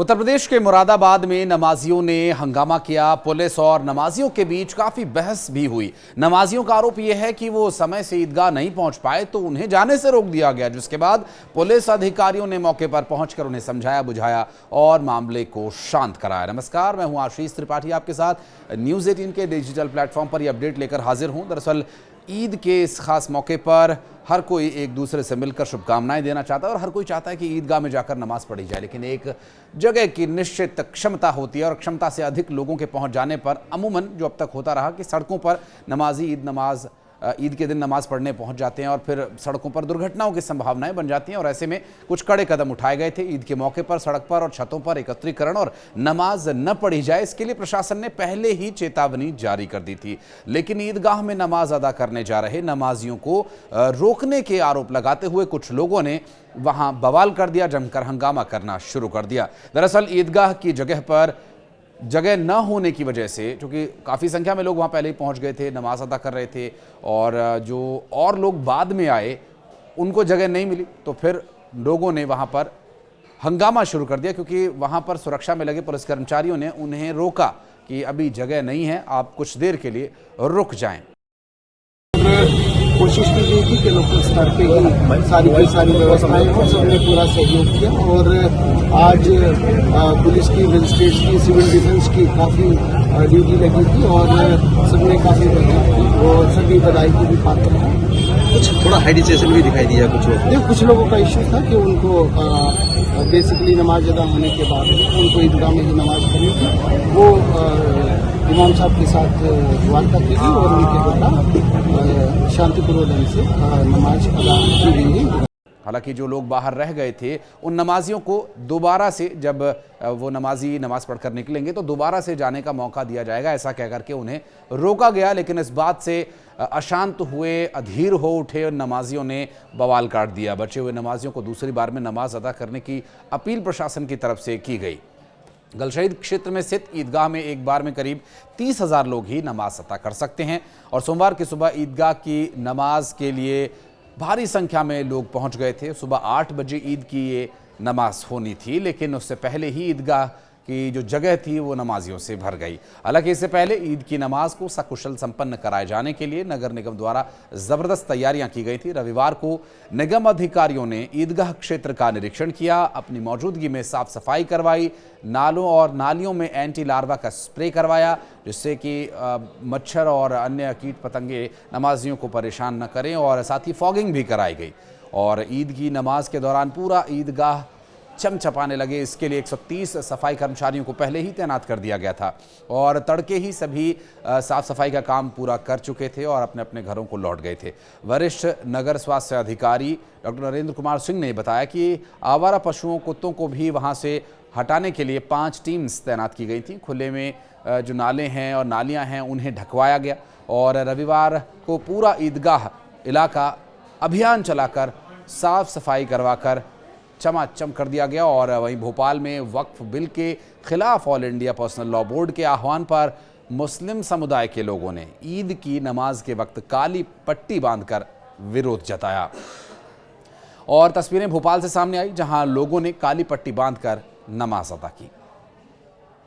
उत्तर प्रदेश के मुरादाबाद में नमाजियों ने हंगामा किया। पुलिस और नमाजियों के बीच काफी बहस भी हुई। नमाजियों का आरोप यह है कि वो समय से ईदगाह नहीं पहुंच पाए तो उन्हें जाने से रोक दिया गया, जिसके बाद पुलिस अधिकारियों ने मौके पर पहुंचकर उन्हें समझाया बुझाया और मामले को शांत कराया। नमस्कार, मैं हूं आशीष त्रिपाठी, आपके साथ न्यूज़ 18 के डिजिटल प्लेटफॉर्म पर ये अपडेट लेकर हाजिर हूं। दरअसल ईद के इस खास मौके पर हर कोई एक दूसरे से मिलकर शुभकामनाएं देना चाहता है और हर कोई चाहता है कि ईदगाह में जाकर नमाज पढ़ी जाए, लेकिन एक जगह की निश्चित क्षमता होती है और क्षमता से अधिक लोगों के पहुंच जाने पर अमूमन जो अब तक होता रहा कि सड़कों पर नमाजी ईद के दिन नमाज पढ़ने पहुंच जाते हैं और फिर सड़कों पर दुर्घटनाओं की संभावनाएं बन जाती हैं। और ऐसे में कुछ कड़े कदम उठाए गए थे। ईद के मौके पर सड़क पर और छतों पर एकत्रीकरण और नमाज न पढ़ी जाए, इसके लिए प्रशासन ने पहले ही चेतावनी जारी कर दी थी, लेकिन ईदगाह में नमाज अदा करने जा रहे नमाजियों को रोकने के आरोप लगाते हुए कुछ लोगों ने वहां बवाल कर दिया, जमकर हंगामा करना शुरू कर दिया। दरअसल ईदगाह की जगह पर जगह न होने की वजह से, क्योंकि काफ़ी संख्या में लोग वहाँ पहले ही पहुँच गए थे, नमाज अदा कर रहे थे, और जो और लोग बाद में आए उनको जगह नहीं मिली, तो फिर लोगों ने वहाँ पर हंगामा शुरू कर दिया, क्योंकि वहाँ पर सुरक्षा में लगे पुलिस कर्मचारियों ने उन्हें रोका कि अभी जगह नहीं है, आप कुछ देर के लिए रुक जाएं। कोशिश की गई थी कि लोकल स्तर पे ही सारी की सारी व्यवस्थाएं हो, सबने पूरा सहयोग किया और आज पुलिस की, मजिस्ट्रेट की, सिविल डिफेंस की काफ़ी ड्यूटी लगी थी और सबने काफ़ी मेहनत की और सभी बधाई की भी पात्र हैं। कुछ थोड़ा हाइडिसेशन भी दिखाई दिया कुछ लोगों का इश्यू था कि उनको बेसिकली नमाज अदा होने के बाद उनको ईदगाह में ही नमाज पढ़नी थी। वो इमाम साहब के साथ वार्ता की गई और उनके द्वारा शांतिपूर्वक ढंग से नमाज अदा की गई है। हालांकि जो लोग बाहर रह गए थे उन नमाजियों को दोबारा से, जब वो नमाजी नमाज पढ़कर निकलेंगे तो दोबारा से जाने का मौका दिया जाएगा, ऐसा कह करके उन्हें रोका गया। लेकिन इस बात से अशांत हुए, अधीर हो उठे नमाजियों ने बवाल काट दिया। बचे हुए नमाजियों को दूसरी बार में नमाज अदा करने की अपील प्रशासन की तरफ से की गई। गलशहीद क्षेत्र में स्थित ईदगाह में एक बार में करीब 30,000 लोग ही नमाज अदा कर सकते हैं और सोमवार की सुबह ईदगाह की नमाज के लिए भारी संख्या में लोग पहुंच गए थे। सुबह 8 बजे ईद की ये नमाज होनी थी, लेकिन उससे पहले ही ईदगाह की जो जगह थी वो नमाजियों से भर गई। हालांकि इससे पहले ईद की नमाज को सकुशल संपन्न कराए जाने के लिए नगर निगम द्वारा जबरदस्त तैयारियां की गई थी। रविवार को निगम अधिकारियों ने ईदगाह क्षेत्र का निरीक्षण किया, अपनी मौजूदगी में साफ सफाई करवाई, नालों और नालियों में एंटी लार्वा का स्प्रे करवाया, जिससे कि मच्छर और अन्य कीट पतंगे नमाजियों को परेशान न करें, और साथ ही फॉगिंग भी कराई गई। और ईद की नमाज के दौरान पूरा ईदगाह चमचमाने लगे। इसके लिए 130 सफाई कर्मचारियों को पहले ही तैनात कर दिया गया था और तड़के ही सभी साफ सफाई का काम पूरा कर चुके थे और अपने अपने घरों को लौट गए थे। वरिष्ठ नगर स्वास्थ्य अधिकारी डॉक्टर नरेंद्र कुमार सिंह ने बताया कि आवारा पशुओं, कुत्तों को भी वहां से हटाने के लिए 5 टीम्स तैनात की गई थी। खुले में जो नाले हैं और नालियाँ हैं उन्हें ढकवाया गया और रविवार को पूरा ईदगाह इलाका अभियान चलाकर साफ सफाई करवाकर चमाचम कर दिया गया। और वहीं भोपाल में वक्फ बिल के खिलाफ all India personal law board के आह्वान पर मुस्लिम समुदाय के लोगों ने ईद की नमाज के वक्त काली पट्टी बांधकर विरोध जताया। और तस्वीरें भोपाल से सामने आई, जहां लोगों ने काली पट्टी बांधकर नमाज अदा की।